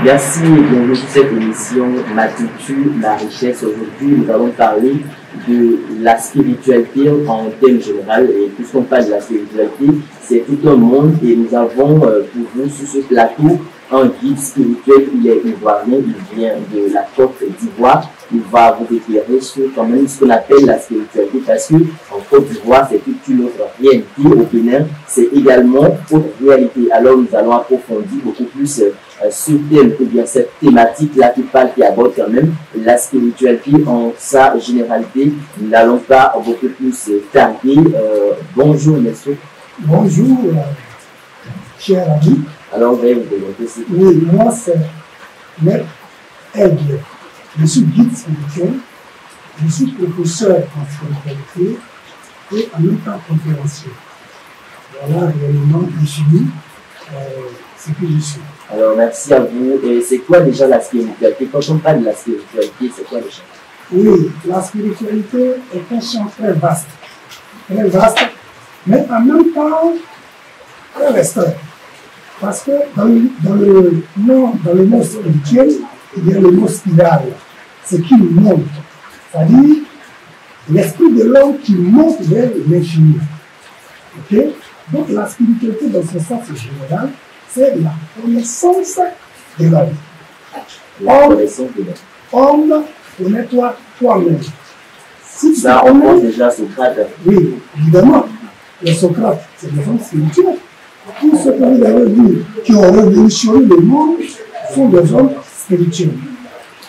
Merci et bienvenue sur cette émission Maturité, la richesse. Aujourd'hui, nous allons parler de la spiritualité en thème général. Et puisqu'on parle de la spiritualité, c'est tout un monde et nous avons pour vous sur ce plateau un guide spirituel. Il est ivoirien, il vient de la Côte d'Ivoire. Il va vous éclairer sur quand même ce qu'on appelle la spiritualité parce que en Côte d'Ivoire, c'est toute une autre réalité. Au Bénin, c'est également autre réalité. Alors nous allons approfondir beaucoup plus sur thème ou bien cette thématique-là qui aborde quand même la spiritualité en sa généralité. Nous n'allons pas beaucoup plus tarder. Bonjour, monsieur. Bonjour, cher ami. Alors, on va vous présenter ce Oui, moi, c'est Maître Aigle. Je suis guide spirituel, je suis professeur en spiritualité et en même temps conférencier. Voilà réellement défini ce que je suis. Alors, merci à vous. Et c'est quoi déjà la spiritualité? Quand on parle de la spiritualité, c'est quoi déjà? Oui, la spiritualité est un champ très vaste, mais en même temps très restreint. Parce que dans le monde spirituel, il y a le mot spiral, ce qui monte. C'est-à-dire l'esprit de l'homme qui monte vers l'infini. Ok? Donc la spiritualité dans son sens général, c'est la connaissance de l'homme. Homme, connais-toi toi-même. Si tu ça, on pense déjà Socrate. Oui, évidemment. Le Socrate, c'est des hommes spirituels. Tous ceux que vous avez vus qui ont révolutionné le monde sont des hommes spirituels.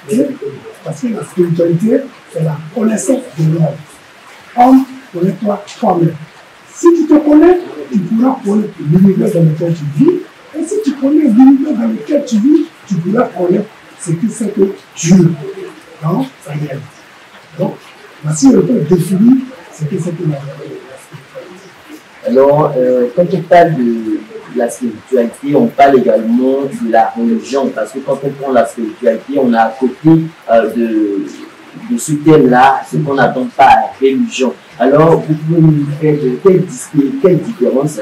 Okay? Parce que la spiritualité, c'est la connaissance de l'homme. Homme, connais-toi toi-même. Si tu te connais, tu pourras connaître l'univers dans lequel tu vis. Et si tu connais l'univers dans lequel tu vis, tu pourras connaître ce que c'est que Dieu dans sa réalité. Donc, voici un peu défini ce que c'est que la spiritualité. Alors, quand on parle de la spiritualité, on parle également de la religion, parce que quand on prend la spiritualité, on a à côté de ce thème-là, ce qu'on n'attend pas à la religion. Alors, vous pouvez nous faire quelle différence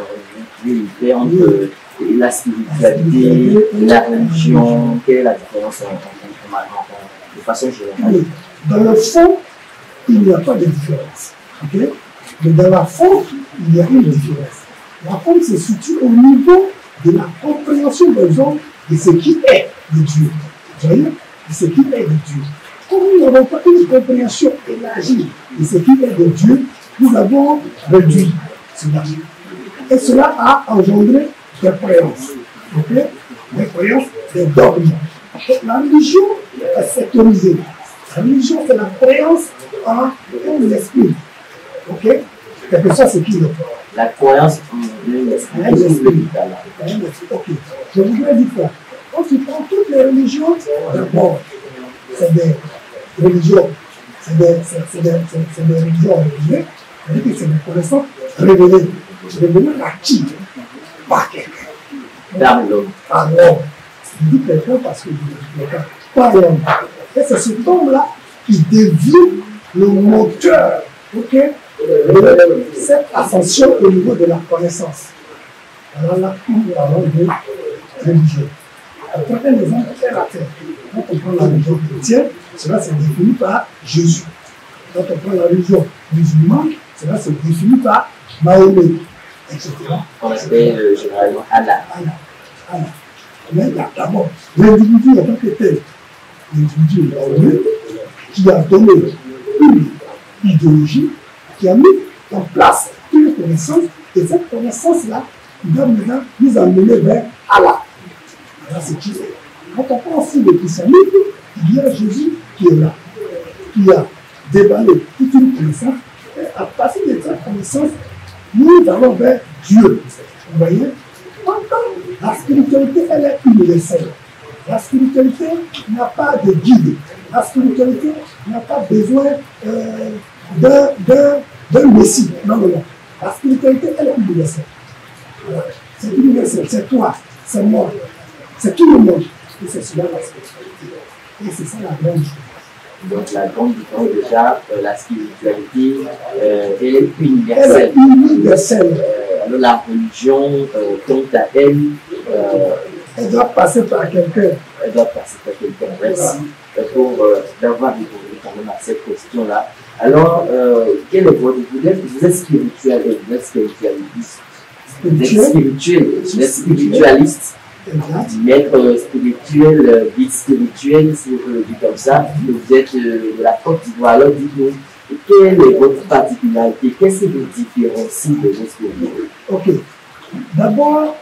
vous fait entre la spiritualité, la religion, quelle est la différence de façon générale? Dans le fond, il n'y a pas de différence. Okay? Mais dans la forme, il y a une différence. La forme se situe au niveau de la compréhension des hommes de ce qui est de Dieu. Vous voyez? De ce qui est de Dieu. Comme nous n'avons pas une compréhension élargie de ce qui est de Dieu, nous avons réduit cela. Et cela a engendré des croyances. Okay? Des croyances, des dogmes. Donc, la religion est sectorisée. La religion, c'est la croyance en un esprit. Ok? Quelque chose, c'est qui le la croyance en l'esprit. Ok. Je voudrais dire quoi? Quand tu prends toutes les religions, d'abord, c'est des religions. C'est des religions révélées. C'est-à-dire que c'est des connaissances révélées. Révélées à qui? Par quelqu'un. Par l'homme. Par l'homme. Je dis quelqu'un parce que je dis quelqu'un. Par l'homme. Et c'est cet homme-là qui devient le moteur. Ok? Cette ascension au niveau de la connaissance. Alors là, nous parlons de religion. Pour un exemple très rapide, quand on prend la religion chrétienne, cela c'est défini par Jésus. Quand on prend la religion musulmane, cela c'est défini par Mahomet, etc. On appelle généralement Allah. Allah. Mais d'abord, l'individu en tant que tel, l'individu Mahomet, qui a donné une idéologie, qui a mis en place une connaissance, et cette connaissance-là doit maintenant nous amener vers Allah. Voilà ce qui est. Quand on prend aussi le christianisme, il y a Jésus qui est là, qui a déballé toute une connaissance, et à partir de cette connaissance, nous allons vers Dieu. Vous voyez? La spiritualité, elle est universelle. La spiritualité n'a pas de guide. La spiritualité n'a pas besoin d'un messie. Non, non, non. La spiritualité, elle est universelle. Voilà. C'est universel. C'est toi, c'est moi, c'est tout le monde. Et c'est cela la spiritualité. Et c'est ça la grande chose. Donc la grande différence déjà, la spiritualité, elle est universelle. Elle est universelle. Alors la religion, quant à elle, elle doit passer par quelqu'un. elle doit passer par quelqu'un. Merci pour d'avoir répondu quand même à cette question-là. Alors, quel est votre... Vous êtes spirituel et vous êtes spiritualiste. Vous êtes spirituel, vous êtes spiritualiste. Maître spirituel, guide spirituel, si on peut le dire comme ça. Vous êtes de la Côte d'Ivoire. Alors, dites-nous, quelle est votre particularité? Qu'est-ce qui vous différencie de vos spirituels? Ok. D'abord,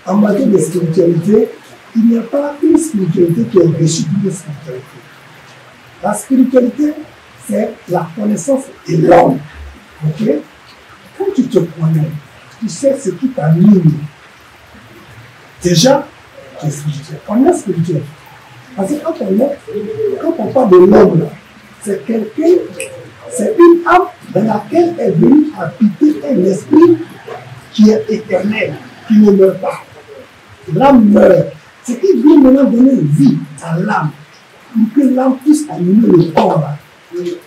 en matière de spiritualité, il n'y a pas une spiritualité qui est au-dessus d'une spiritualité. La spiritualité, c'est la connaissance de l'homme. Ok? Quand tu te connais, tu sais ce qui t'anime. Déjà, tu es spirituel. On est spirituel. Parce que quand on parle de l'homme, c'est quelqu'un, c'est une âme dans laquelle est venu habiter un esprit qui est éternel, qui ne meurt pas. L'âme meurt. C'est qui vient maintenant donner vie à l'âme, pour que l'âme puisse animer le corps.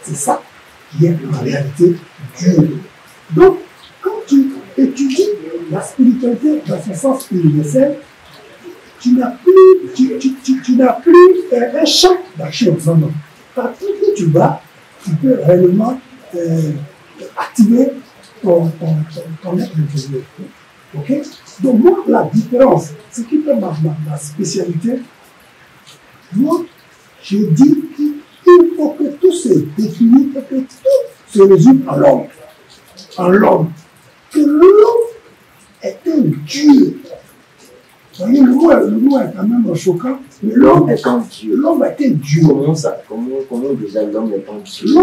C'est ça qui est en réalité Dieu. Donc, quand tu étudies la spiritualité dans son sens universel, tu n'as plus un champ d'action. Partout où tu vas, tu peux réellement activer ton être intérieur. Ok? Donc, moi, la différence, ce qui fait ma spécialité, moi, je dis qu'il faut que tout se définisse, que tout se résume en l'homme. En l'homme. Que l'homme est un Dieu. Vous voyez, le mot est quand même choquant. Mais L'homme est un Dieu. L'homme est un Dieu. Comment ça? Comment déjà l'homme est un Dieu?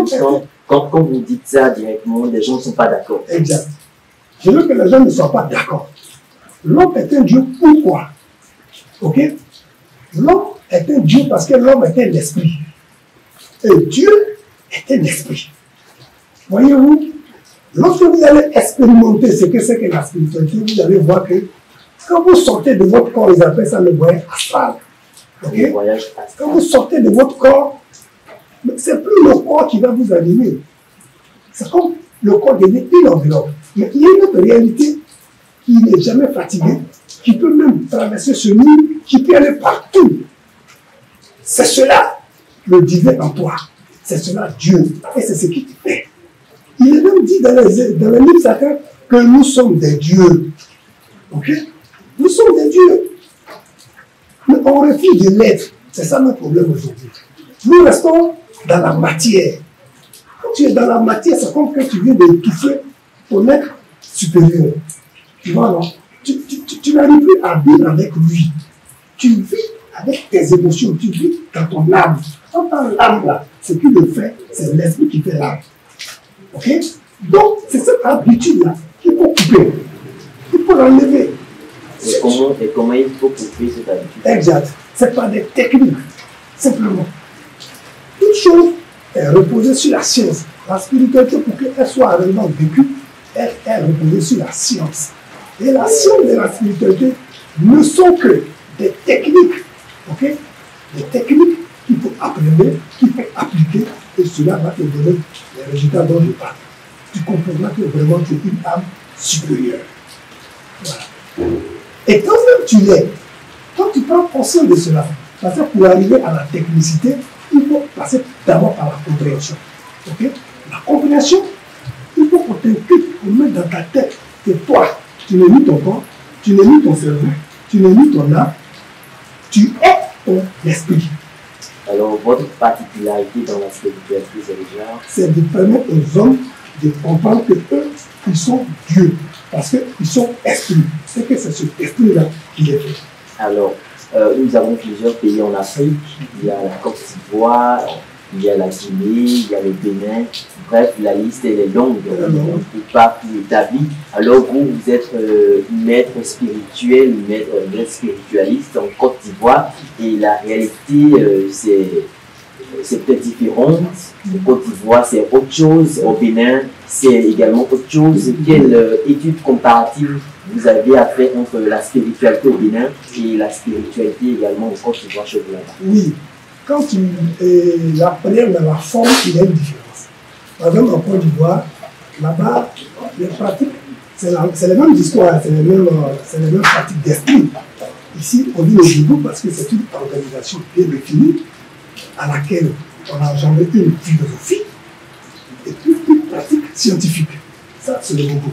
Quand vous dites ça directement, les gens ne sont pas d'accord. Exact. Je veux que les gens ne soient pas d'accord. L'homme est un Dieu, pourquoi? Ok? L'homme est un Dieu parce que l'homme est un esprit. Et Dieu est un esprit. Voyez-vous, lorsque vous allez expérimenter ce que c'est que la spiritualité, vous allez voir que quand vous sortez de votre corps, ils appellent ça le voyage astral. Ok? Le voyage astral. Quand vous sortez de votre corps, c'est plus le corps qui va vous animer. C'est comme le corps devient une enveloppe. Mais il y a une autre réalité qui n'est jamais fatigué, qui peut même traverser ce mur, qui peut aller partout. C'est cela le divin en toi. C'est cela Dieu. Et c'est ce qui te fait. Il est même dit dans le livre sacré que nous sommes des dieux. Ok? Nous sommes des dieux. Mais on refuse de l'être. C'est ça notre problème aujourd'hui. Nous restons dans la matière. Quand tu es dans la matière, c'est comme que tu viens d'étouffer ton être supérieur. Tu vois, non? Tu n'arrives plus à vivre avec lui. Tu vis avec tes émotions, tu vis dans ton âme. Quand tu as l'âme là, ce qui le fait, c'est l'esprit qui fait l'âme. Ok? Donc, c'est cette habitude-là qu'il faut couper. Il faut l'enlever. Et comment il faut couper cette habitude? Exact. Ce n'est pas des techniques. Simplement. Toute chose est reposée sur la science. La spiritualité, pour qu'elle soit réellement vécue, elle est reposée sur la science. Et la science de la spiritualité ne sont que des techniques. Ok? Des techniques qu'il faut apprendre, qu'il faut appliquer, et cela va te donner les résultats dont je parle. Tu comprendras que vraiment tu es une âme supérieure. Voilà. Et quand même tu l'es, quand tu prends conscience de cela, parce que pour arriver à la technicité, il faut passer d'abord par la compréhension. Ok? La compréhension, il faut qu'on t'inculque, qu'on mette dans ta tête que toi, tu n'es ni ton corps, tu n'es ni ton cerveau, tu n'es ni ton âme, tu es ton esprit. Alors, votre particularité dans la spiritualité, c'est déjà... C'est de permettre aux hommes de comprendre que eux, ils sont Dieu, parce qu'ils sont esprits. C'est que c'est cet esprit-là qui les fait. Alors, nous avons plusieurs pays en Afrique. Il y a la Côte d'Ivoire, il y a la Guinée, il y a le Bénin. Bref, la liste elle est longue, on ne peut pas tout établir. Alors vous êtes maître spirituel, maître spiritualiste en Côte d'Ivoire, et la réalité c'est peut-être différent. En Côte d'Ivoire c'est autre chose, au Bénin c'est également autre chose. Quelle étude comparative vous avez à faire entre la spiritualité au Bénin et la spiritualité également en Côte d'Ivoire chez vous? Oui, quand tu la prière dans la forme, il y a une différence. Par exemple, en Côte d'Ivoire, là-bas, les pratiques, c'est les mêmes histoires, c'est les mêmes pratiques d'esprit. Ici, on dit le debout parce que c'est une organisation bien définie à laquelle on a engendré une philosophie et puis une pratique scientifique. Ça, c'est le vaudou.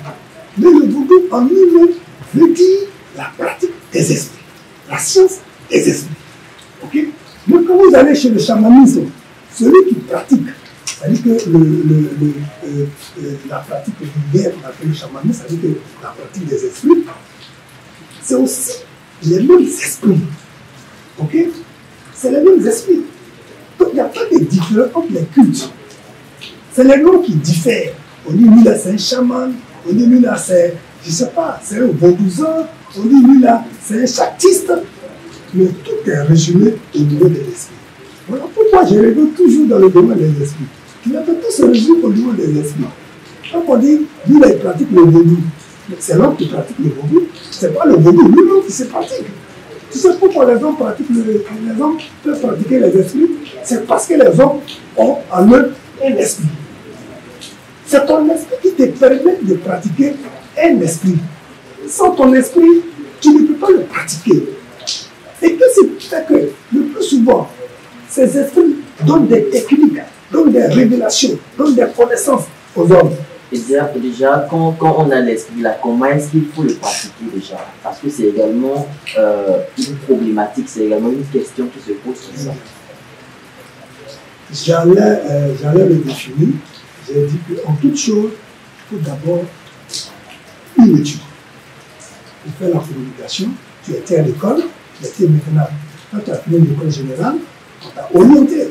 Mais le vaudou en lui-même veut dire la pratique des esprits, la science des esprits. Ok? Mais quand vous allez chez le chamanisme, celui qui pratique, c'est-à-dire que la pratique vulgaire qu'on appelle le chamanisme, c'est-à-dire que la pratique des esprits, c'est aussi les mêmes esprits. Ok? C'est les mêmes esprits. Donc il n'y a pas de différence entre les cultes. C'est les noms qui diffèrent. On dit lui là c'est un chaman, on dit lui là c'est, je ne sais pas, c'est un vaudousan, on dit lui là c'est un chantiste. Mais tout est résumé au niveau de l'esprit. Voilà pourquoi je regarde toujours dans le domaine des esprits. Il a tout se résume au niveau des esprits. Quand on dit lui là il pratique le vaudou, c'est l'homme qui pratique le vaudou, ce n'est pas le vaudou lui-même qui se pratique. Tu sais pourquoi les hommes peuvent pratiquer les esprits? C'est parce que les hommes ont en eux un esprit. C'est ton esprit qui te permet de pratiquer un esprit. Sans ton esprit, tu ne peux pas le pratiquer. Et qu'est-ce qui fait que le plus souvent, ces esprits donnent des techniques, donnent des révélations, donnent des connaissances aux hommes. Et déjà quand on a l'esprit là, comment est-ce qu'il faut le pratiquer déjà? Parce que c'est également une problématique, c'est également une question qui se pose sur ça. J'allais le définir. J'ai dit qu'en toute chose, il faut d'abord une étude. Tu fais la communication, tu étais à l'école, tu étais maintenant, quand tu as fini l'école générale, on t'a orienté.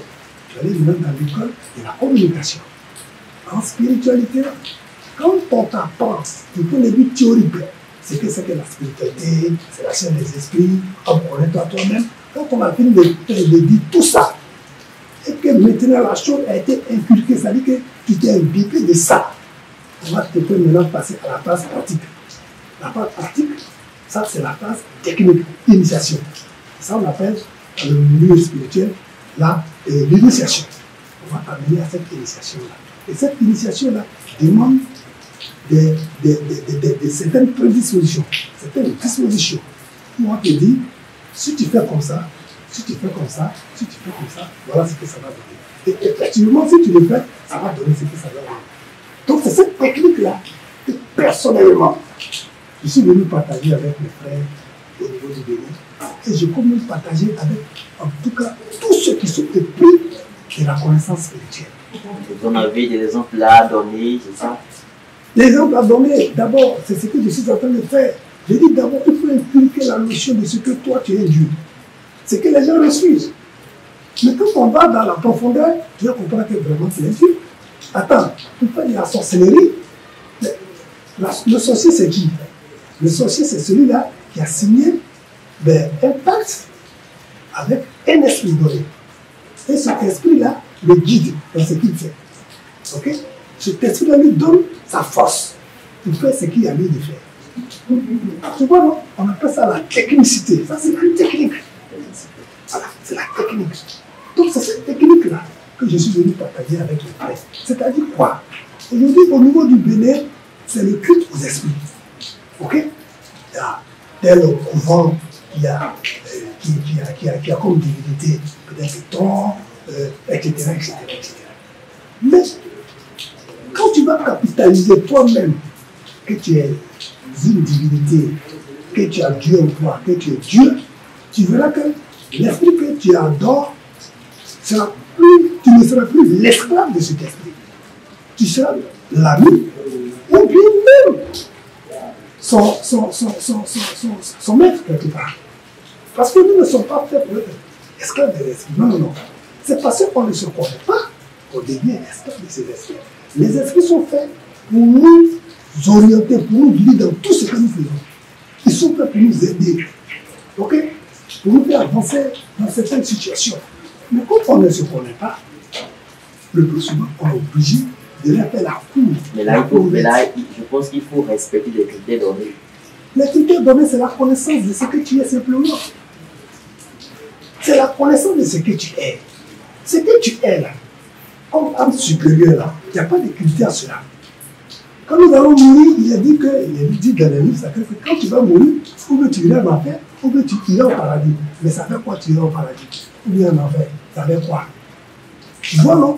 Tu allais maintenant dans l'école de la communication. En spiritualité, quand on t'apprend, tu peux le but théorique, c'est que la spiritualité, c'est la science des esprits, on connaît toi-même. Quand on a fini de dire tout ça, et que maintenant la chose a été inculquée, c'est-à-dire que tu t'es imbibé de ça, on va te maintenant passer à la phase pratique. La phase pratique, ça c'est la phase technique, initiation. Ça on appelle dans le milieu spirituel l'initiation. On va t'amener à cette initiation-là. Et cette initiation-là demande certaines prédispositions, certaines dispositions. On va te dire, si tu fais comme ça, si tu fais comme ça, si tu fais comme ça, voilà ce que ça va donner. Et effectivement, si tu le fais, ça va donner ce que ça va donner. Donc c'est cette technique-là que personnellement, je suis venu partager avec mes frères au niveau du Bénin. Et je peux même partager avec, en tout cas, tous ceux qui sont épris de la connaissance spirituelle. Vous en avez des exemples là à donner, c'est ça? Les exemples à donner, d'abord, c'est ce que je suis en train de faire. Je dis d'abord, il faut inculquer la notion de ce que toi tu es Dieu. C'est que les gens refusent. Mais quand on va dans la profondeur, tu vas comprendre que vraiment tu es Dieu. Attends, tu peux dire la sorcellerie. Le sorcier, c'est qui? Le sorcier, c'est celui-là qui a signé un pacte avec un esprit donné. Et cet esprit-là le guide dans ce qu'il fait. Ok? Cet esprit-là lui donne sa force pour faire ce qu'il a mis de faire. Tu vois, non? On appelle ça la technicité. Ça, c'est la technique. Voilà, c'est la technique. Donc, c'est cette technique-là que je suis venu partager avec les frères. C'est-à-dire quoi? Aujourd'hui, au niveau du Bénin, c'est le culte aux esprits. Ok? Il y a tel couvent qui a comme divinité peut-être Thor, etc., etc., etc. Mais quand tu vas capitaliser toi-même que tu es une divinité, que tu as Dieu en toi, que tu es Dieu, tu verras que l'esprit que tu adores, tu ne seras plus l'esclave de cet esprit. Tu seras l'ami, ou bien même son maître quelque part. Parce que nous ne sommes pas faits pour être esclaves de l'esprit. Non, non, non. C'est parce qu'on ne se connaît pas qu'on devient esclave de ces esprits. Les esprits sont faits pour nous orienter, pour nous guider dans tout ce que nous faisons. Ils sont faits pour nous aider. Ok? Pour nous faire avancer dans certaines situations. Mais quand on ne se connaît pas, le plus souvent, on est obligé de leur faire la cour. Mais là, je pense qu'il faut respecter les critères donnés. Les critères donnés, c'est la connaissance de ce que tu es simplement. C'est la connaissance de ce que tu es. Ce que tu es là, comme âme supérieure là, il n'y a pas de critères sur là. Quand nous allons mourir, il a dit dans les livres sacrés que quand tu vas mourir, il faut que tu iras en enfer, ou bien tu iras au paradis. Mais ça fait quoi tu iras au paradis? Ou bien en enfer, ça fait quoi? Tu vois, non?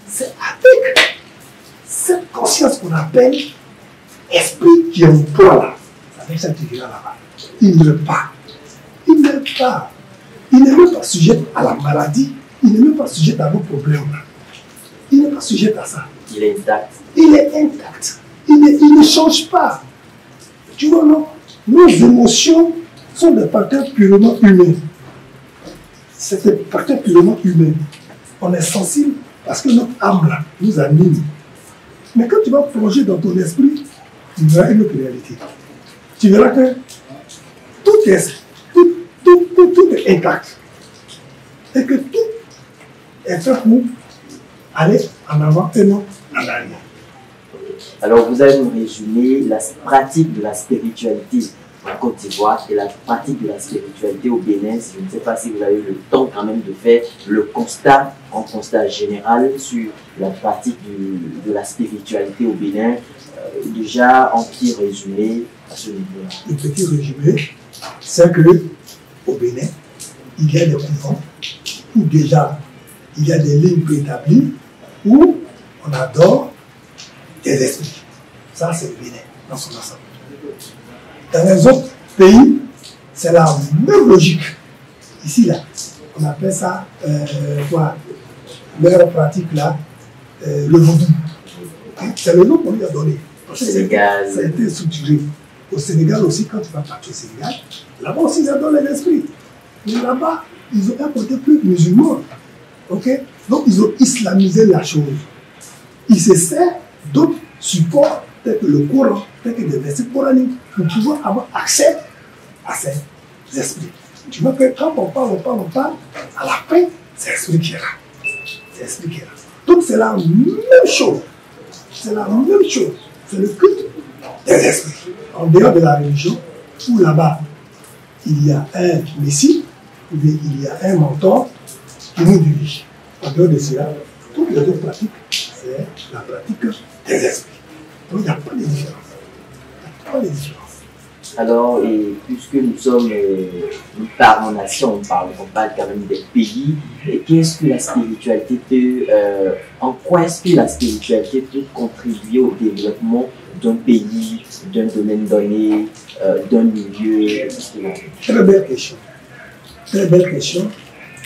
C'est avec cette conscience qu'on appelle esprit qui est en toi là. Ça fait ça que tu iras là-bas. Il ne meurt pas. Il ne meurt pas. Il n'est même pas sujet à la maladie. Il n'est même pas sujet à vos problèmes. Il n'est pas sujet à ça. Il est intact. Il est intact. Il ne change pas. Tu vois, non? Nos émotions sont des facteurs purement humains. C'est des facteurs purement humains. On est sensible parce que notre âme là nous anime. Mais quand tu vas plonger dans ton esprit, tu verras une autre réalité. Tu verras que tout est intact. Et que tout est fait pour aller en avant et non en arrière. Alors, vous allez nous résumer la pratique de la spiritualité en Côte d'Ivoire et la pratique de la spiritualité au Bénin. Je ne sais pas si vous avez eu le temps quand même de faire le constat, un constat général sur la pratique de la spiritualité au Bénin. Déjà, en petit résumé à ce niveau-là. Le petit résumé, c'est que au Bénin, il y a des couvents où déjà il y a des lignes préétablies où on adore des esprits. Ça, c'est le Bénin dans son ensemble. Dans les autres pays, c'est la même logique. Ici, là, on appelle ça, leur pratique là, le vaudou. C'est le nom qu'on lui a donné. Au Sénégal. Ça a été structuré. Au Sénégal aussi, quand tu vas partir au Sénégal, là-bas aussi, ils adorent les esprits. Mais là-bas, ils ont un côté plus musulman. Okay? Donc, ils ont islamisé la chose. Ils se servent d'autres supports, tels que le Coran, tels que des versets coraniques, pour pouvoir avoir accès à ces esprits. Tu vois que quand on parle, à la fin, c'est l'esprit qui est là. C'est l'esprit qui est là. Donc, c'est la même chose. C'est la même chose. C'est le culte des esprits. En dehors de la religion, où là-bas, il y a un messie, ou bien il y a un mentor qui nous dirige. En dehors de cela, toutes les autres pratiques, c'est la pratique des esprits. Donc il n'y a pas de différence. Il n'y a pas de différence. Alors, et puisque nous sommes, nous parlons en nation, on parle quand même des pays, et qu'est-ce que la spiritualité peut, en quoi est-ce que la spiritualité peut contribuer au développement d'un pays, d'un domaine donné, d'un milieu, etc. Très belle question. Très belle question.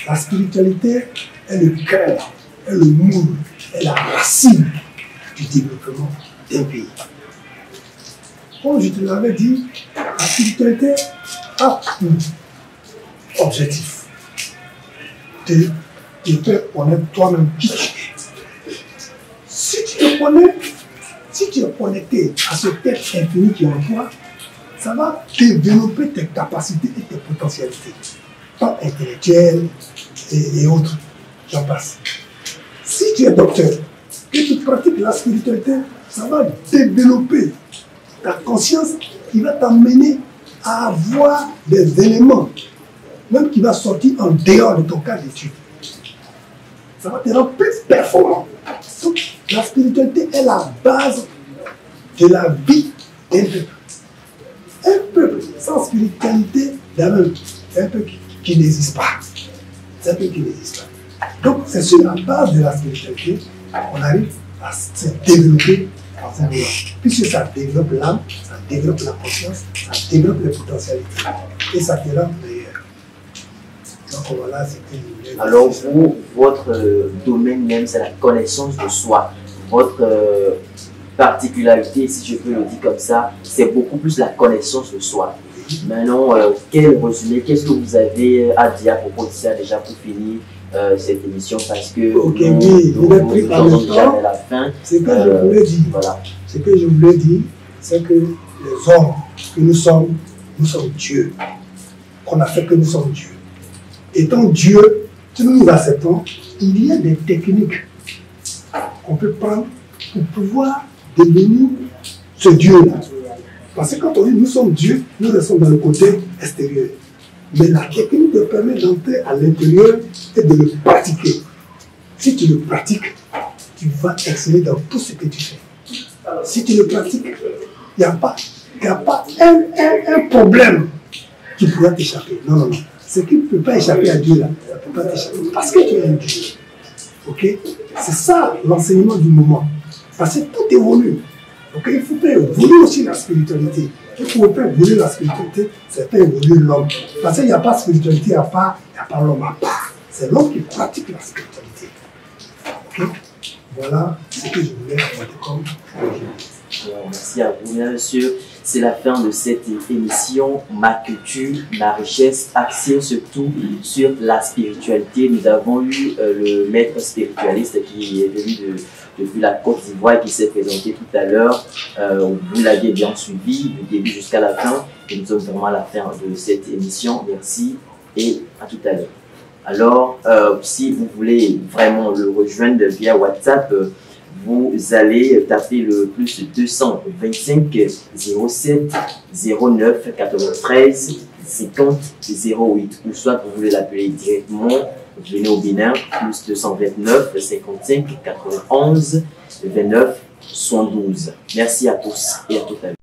La spiritualité est le cœur, est le moule, est la racine du développement d'un pays. Comme je te l'avais dit, la spiritualité a pour objectif de faire connaître toi-même qui tu es. Si tu te connais, si tu es connecté à ce être infini qui est en toi, ça va développer tes capacités et tes potentialités, tant intellectuelles et autres, j'en passe. Si tu es docteur et tu pratiques la spiritualité, ça va développer ta conscience qui va t'amener à avoir des éléments, même qui va sortir en dehors de ton cas d'études. Ça va te rendre plus performant. Donc, la spiritualité est la base de la vie d'un peuple. Un peuple sans spiritualité, d'abord, c'est un peuple qui n'existe pas. C'est un peuple qui n'existe pas. Donc, c'est sur la base de la spiritualité qu'on arrive à se développer dans un monde. Puisque ça développe l'âme, ça développe la conscience, ça développe les potentialités. Et ça te rend meilleur. Donc voilà, c'était... Alors vous, votre domaine même, c'est la connaissance de soi. Votre particularité, si je peux le dire comme ça, c'est beaucoup plus la connaissance de soi. Maintenant, quel résumé, qu'est-ce que vous avez à dire à propos de ça déjà pour finir cette émission, parce que vous êtes pris par le temps. La fin. Ce que je voulais dire, voilà. Ce que je voulais dire, c'est que les hommes que nous sommes Dieu. Qu'on a fait que nous sommes Dieu. Étant Dieu, si nous nous acceptons, il y a des techniques qu'on peut prendre pour pouvoir devenir ce Dieu-là. Parce que quand on dit nous sommes Dieu, nous restons dans le côté extérieur. Mais la technique te permet d'entrer à l'intérieur et de le pratiquer. Si tu le pratiques, tu vas exceller dans tout ce que tu fais. Si tu le pratiques, il n'y a pas un problème qui qui pourra t'échapper. Non, non, non. Ce qui ne peut pas échapper à Dieu, là, ça ne peut pas t'échapper. Parce que tu es un Dieu. Ok? C'est ça l'enseignement du moment. Parce que tout évolue. Donc il faut pas évoluer aussi la spiritualité. Il ne faut pas évoluer la spiritualité, c'est pas évoluer l'homme. Parce qu'il n'y a pas de spiritualité à part, il n'y a pas l'homme à part. C'est l'homme qui pratique la spiritualité. Ok? Voilà ce que je voulais raconter comme aujourd'hui. Merci à vous, bien sûr. C'est la fin de cette émission. Ma culture, ma richesse, axée surtout sur la spiritualité. Nous avons eu le maître spiritualiste qui est venu depuis la Côte d'Ivoire, qui s'est présenté tout à l'heure. Vous l'aviez bien suivi du début jusqu'à la fin. Et nous sommes vraiment à la fin de cette émission. Merci et à tout à l'heure. Alors, si vous voulez vraiment le rejoindre via WhatsApp, vous allez taper le plus 225 07 09 93 50 08, ou soit vous voulez l'appeler directement, venez au Bénin, plus 229 55 91 29 112. Merci à tous et à tout à l'heure.